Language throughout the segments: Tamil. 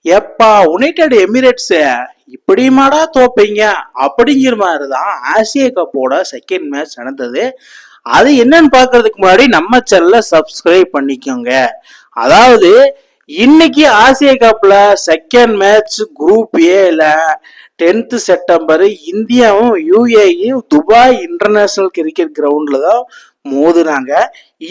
எப்பா யுனைடெட் எமிரேட்ஸ் இப்படிமாடா தோப்பீங்க அப்படிங்கிற மாதிரிதான் ஆசிய கப்போட செகண்ட் மேட்ச் நடந்தது. அது என்னன்னு பாக்குறதுக்கு முன்னாடி நம்ம சேனலை சப்ஸ்கிரைப் பண்ணிக்கோங்க. அதாவது இன்னைக்கு ஆசிய கப்ல செகண்ட் மேட்ச் குரூப் ஏல 10th செப்டம்பர் இந்தியாவும் யுஏயும் துபாய் இன்டர்நேஷனல் கிரிக்கெட் கிரவுண்ட்ல தான் மோதுனாங்க.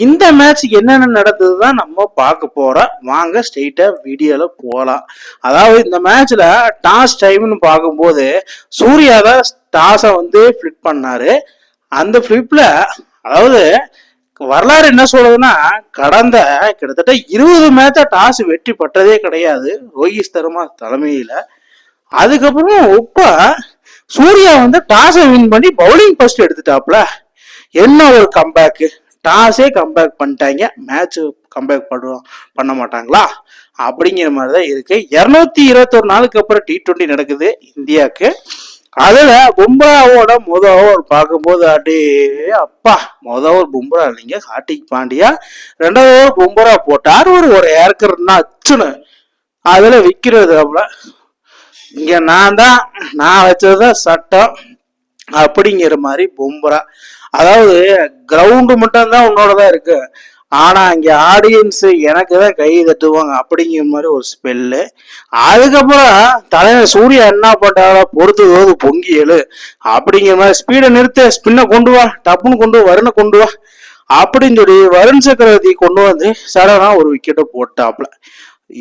இந்த மேட்ச்சுக்கு என்னென்ன நடந்ததுதான் நம்ம பார்க்க போறோம். வாங்க ஸ்ட்ரெயிட்டா வீடியோல போலாம். அதாவது இந்த மேட்ச்ல டாஸ் டைம்னு பார்க்கும்போது சூர்யா தான் டாஸை ஃபிளிப் பண்ணாரு. அந்த ஃபிளிப்ல அதாவது வரலாறு என்ன சொல்றதுன்னா, கடந்த கிட்டத்தட்ட 20 மேட்ச டாஸ் வெற்றி பெற்றதே கிடையாது ரோஹித் சர்மா தலைமையில. அதுக்கப்புறம் இப்ப சூர்யா டாஸை வின் பண்ணி பவுலிங் ஃபர்ஸ்ட் எடுத்துட்டாப்ல. என்ன ஒரு கம்பேக், டாஸே கம்பேக் பண்ணிட்டாங்க, மேட்ச் கம்பேக் பண்ண மாட்டாங்களா அப்படிங்கிற மாதிரிதான் இருக்கு. 221 நாளுக்கு அப்புறம் T20 நடக்குது இந்தியாவுக்கு. அதுல பும்ராவோட முதல் ஓவர் பார்க்கும்போது அடே அப்பா, முதல் ஓவர் பும்ரா இல்லைங்க, ஹார்திக் பாண்டியா. 2வது ஓவர் பும்ரா போட்டார், ஒரு ஏற்கர்னா அச்சுன்னு அதுல விக்கிறது. இங்க நான் வச்சதுதான் சட்டம் அப்படிங்கிற மாதிரி பும்ரா. அதாவது கிரவுண்டு மட்டும் தான் உன்னோடதான் இருக்கு, ஆனா இங்க ஆடியன்ஸ் எனக்கு தான் கை தட்டுவாங்க அப்படிங்கிற மாதிரி ஒரு ஸ்பெல்லு. அதுக்கப்புறம் தலைவர் சூர்யா என்ன பண்ணாரோ பொறுத்து பொங்கி எழு அப்படிங்கிற மாதிரி ஸ்பீடை நிறுத்த, ஸ்பின்னை கொண்டு வா, டப்புன்னு கொண்டு வா, வருணை கொண்டு வா அப்படின்னு சொல்லி வருண் சக்கரவர்த்தி கொண்டு சடனா ஒரு விக்கெட்டை போட்டாப்ல.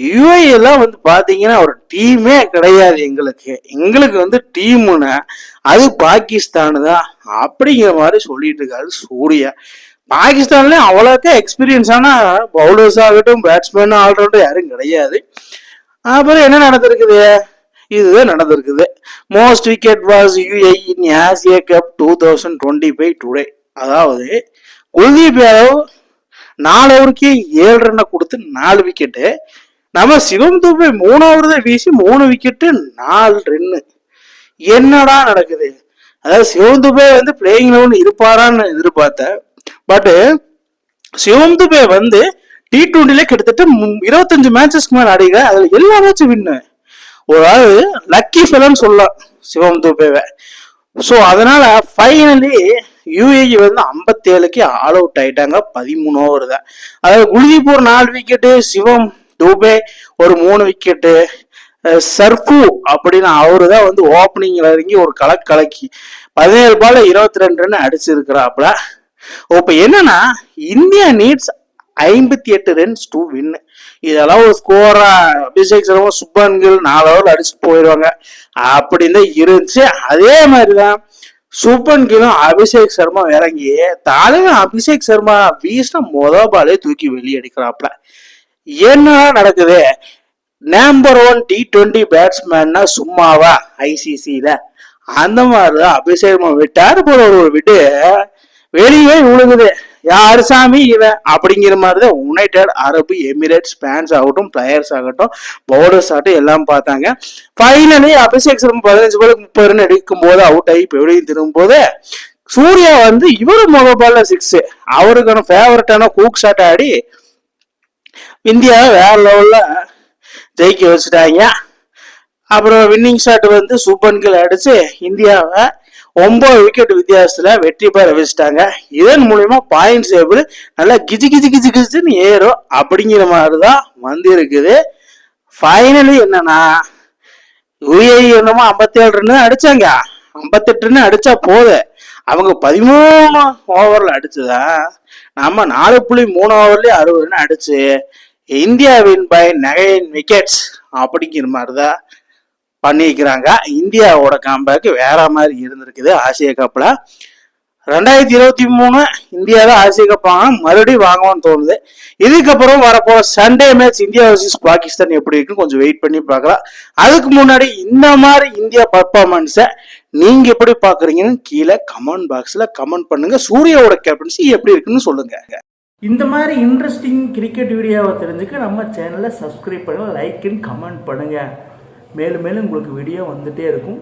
யுஏ எல்லாம் பாத்தீங்கன்னா ஒரு டீமே கிடையாது எங்களுக்கு டீமுன்னு அது பாகிஸ்தான் தான் அப்படிங்கிற மாதிரி சொல்லிட்டு இருக்காரு சூர்யா. பாகிஸ்தான்ல அவ்வளோக்கா எக்ஸ்பீரியன்ஸான பவுலர்ஸ் ஆகட்டும், பேட்ஸ்மேன், ஆல்ரவுண்டர் யாரும் கிடையாது. அப்புறம் என்ன நடந்திருக்குது, இதுதான் நடந்திருக்குது. Most wicket was UA in Asia cup 2025 today. அதாவது குல்தீப் யாதவ் 4 ஓவருக்கு 7 ரன்னை கொடுத்து 4 விக்கெட்டு. நம்ம சிவம் துபே 3 ஓவர் தான் வீசி 3 விக்கெட்டு 4 ரன்னு. என்னடா நடக்குது? அதாவது சிவம் துபே பிளேயிங் லெவன் இருப்பாரான்னு எதிர்பார்த்தேன். பட் சிவம் துபே T20ல கிட்டத்தட்ட 25 மேட்சஸ்க்கு மேல ஆடிங்க, அதுல எல்லா மேட்சும் வின்னு. ஒரு லக்கி ஃபெலன்னு சொல்லலாம் சிவம் துபேவை. ஸோ அதனால ஃபைனலி யுஏஇ 57க்கு ஆல் அவுட் ஆயிட்டாங்க 13 ஓவர் தான். அதாவது குல்தீப் ஒரு 4 விக்கெட்டு, சிவம் துபே ஒரு 3 விக்கெட்டு, சர்ஃபு அப்படின்னு அவரு தான் ஓப்பனிங்ல இறங்கி ஒரு கலக்கி 17 பால்ல 22 ரன் அடிச்சிருக்கிறாப்ல. இப்ப என்னன்னா, India needs 58 runs to win. இதெல்லாம் ஒரு ஸ்கோரா அபிஷேக் சர்மா சுப்மன் கில் 4 ஓவர் அடிச்சு போயிடுவாங்க அப்படின்னு தான் இருந்துச்சு. அதே மாதிரிதான் சுப்மன் கில்லும் அபிஷேக் சர்மா இறங்கி தலைவன் அபிஷேக் சர்மா வீசின மொதல் பாலே தூக்கி வெளியே அடிக்கிறாப்ல. என்னடா நடக்குது? நம்பர் 1 T20 பேட்ஸ்மேன்னா சும்மாவா ஐசிசில? அந்த மாதிரிதான் அபிஷேக் விட்டாரு போல ஒரு விட்டு வெளியே விழுகுது. யாரு சாமி இவன் அப்படிங்கிற மாதிரிதான் யுனைடெட் அரபு எமிரேட்ஸ் ஃபேன்ஸ் ஆகட்டும், பிளேயர்ஸ் ஆகட்டும், பவுலர்ஸ் ஆகட்டும் எல்லாம் பார்த்தாங்க. ஃபைனலி அபிஷேக் சர்மா 15 பாலுக்கு 30 ரன் எடுக்கும் போது அவுட் ஆகி வெளியே திரும்பும் போது சூர்யா இவரு முதல் பால்ல 6, அவருக்கான ஃபேவரட்டான கூக் ஷாட் ஆடி இந்தியாவை வேற லெவல்ல ஜெயிக்க வச்சுட்டாங்க. அப்புறம் வின்னிங் ஷாட் சுப்மன் கில் அடிச்சு இந்தியாவை 9 விக்கெட் வித்தியாசத்துல வெற்றி பெற வச்சுட்டாங்க. இதன் மூலியமா பாயிண்ட்ஸ் டேபிள் நல்லா கிஜின்னு ஏறும் அப்படிங்கிற மாதிரிதான் இருக்குது. ஃபைனலி என்னன்னா, யுஏஇ என்னமோ 57 ரன்னு அடிச்சாங்க, 58 ரன்னு அடிச்சா போது, அவங்க 13 ஓவர்ல அடிச்சுதா, நம்ம 4.3 ஓவர்லயே 60 ரன் அடிச்சு இந்தியா வின் பை 9 விக்கெட்ஸ் அப்படிங்கிற மாதிரிதான் பண்ணிக்கிறாங்க. இந்தியாவோட காம்பேக் வேற மாதிரி இருந்திருக்குது ஆசிய கப்ல. 2023 இந்தியா தான் ஆசிய கப் மறுபடியும் வாங்குவான்னு தோணுது. இதுக்கப்புறம் வரப்போ Sunday match India versus Pakistan எப்படி இருக்குன்னு கொஞ்சம் வெயிட் பண்ணி பார்க்கலாம். அதுக்கு முன்னாடி இந்த மாதிரி இந்தியா பர்ஃபார்மன்ஸை நீங்க எப்படி பாக்குறீங்கன்னு கீழே கமெண்ட் பாக்ஸ்ல கமெண்ட் பண்ணுங்க. சூர்யாவோட கேப்டன்சி எப்படி இருக்குன்னு சொல்லுங்க. இந்த மாதிரி இன்ட்ரெஸ்டிங் கிரிக்கெட் வீடியோவை தெரிஞ்சுக்க நம்ம சேனலை சப்ஸ்கிரைப் பண்ணுங்க, லைக் அண்ட் கமெண்ட் பண்ணுங்க. மேலும் மேலும் உங்களுக்கு வீடியோ வந்துட்டே இருக்கும்.